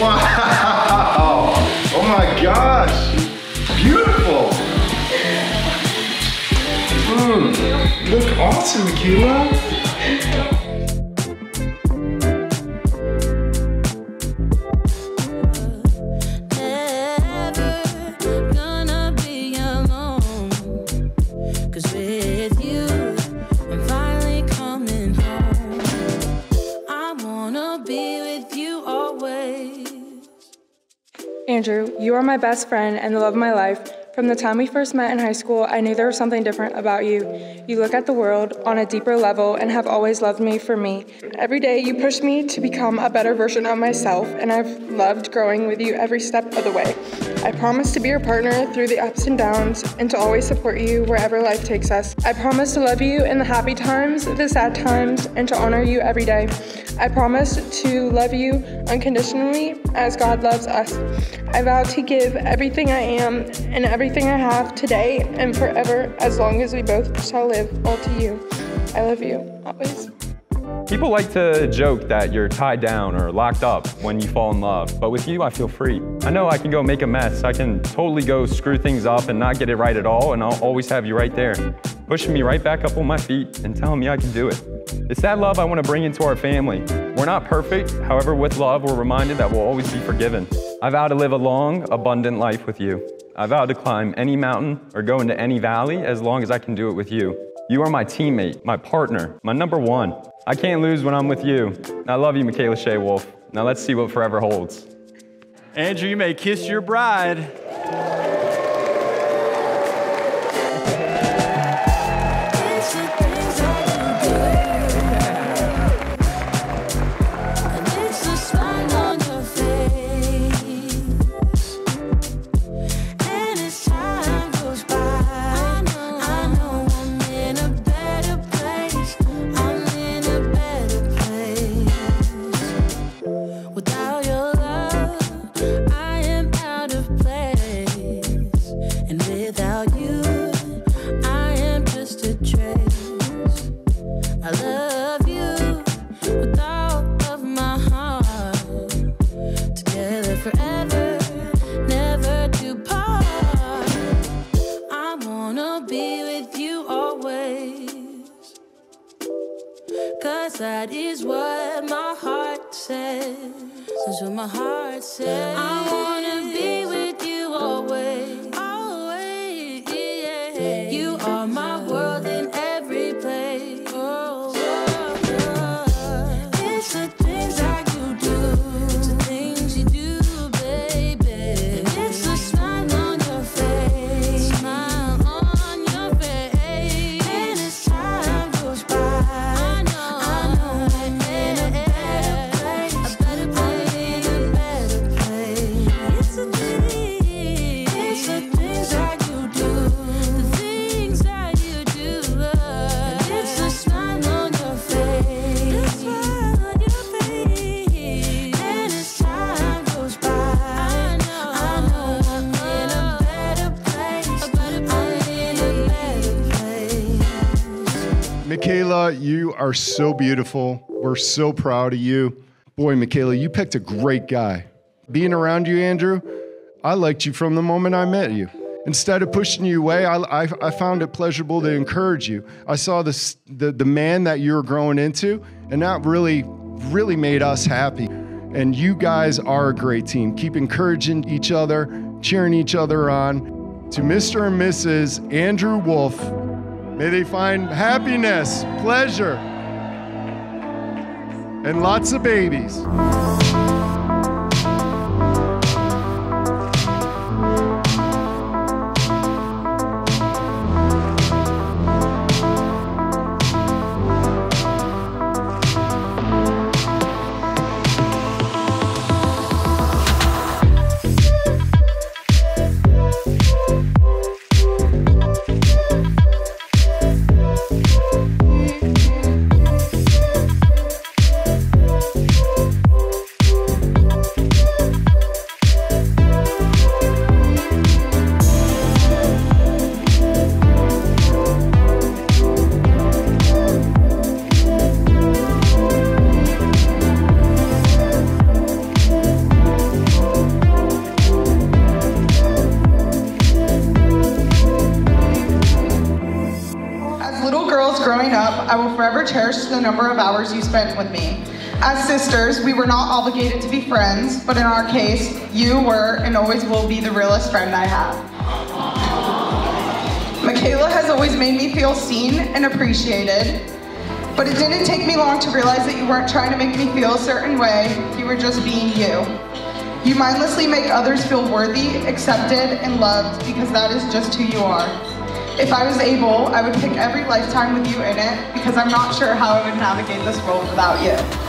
Wow! Oh my gosh! Beautiful! You look awesome, Mikayla! Andrew, you are my best friend and the love of my life. From the time we first met in high school, I knew there was something different about you. You look at the world on a deeper level and have always loved me for me. Every day you push me to become a better version of myself, and I've loved growing with you every step of the way. I promise to be your partner through the ups and downs and to always support you wherever life takes us. I promise to love you in the happy times, the sad times, and to honor you every day. I promise to love you unconditionally as God loves us. I vow to give everything I am and everything I have today and forever as long as we both shall live, all to you. I love you, always. People like to joke that you're tied down or locked up when you fall in love, but with you, I feel free. I know I can go make a mess. I can totally go screw things up and not get it right at all, and I'll always have you right there, pushing me right back up on my feet and telling me I can do it. It's that love I want to bring into our family. We're not perfect, however, with love, we're reminded that we'll always be forgiven. I vow to live a long, abundant life with you. I vow to climb any mountain or go into any valley as long as I can do it with you. You are my teammate, my partner, my number one. I can't lose when I'm with you. I love you, Mikayla Shea Wolf. Now let's see what forever holds. Andrew, you may kiss your bride. That is what my heart says. That's what my heart says. I wanna be with you always. Always, yeah. You are my world in every place. Oh, it's the things that you do. It's the things you do, baby. It's the smile on your face. Smile on your face. And as time goes by, Mikayla, you are so beautiful. We're so proud of you. Boy, Mikayla, you picked a great guy. Being around you, Andrew, I liked you from the moment I met you. Instead of pushing you away, I found it pleasurable to encourage you. I saw the man that you're growing into, and that really made us happy. And you guys are a great team. Keep encouraging each other, cheering each other on. To Mr. and Mrs. Andrew Wolf, may they find happiness, pleasure, and lots of babies. growing up, I will forever cherish the number of hours you spent with me. As sisters, we were not obligated to be friends, but in our case, you were and always will be the realest friend I have. Mikayla has always made me feel seen and appreciated, but it didn't take me long to realize that you weren't trying to make me feel a certain way, you were just being you. You mindlessly make others feel worthy, accepted, and loved because that is just who you are. If I was able, I would pick every lifetime with you in it because I'm not sure how I would navigate this world without you.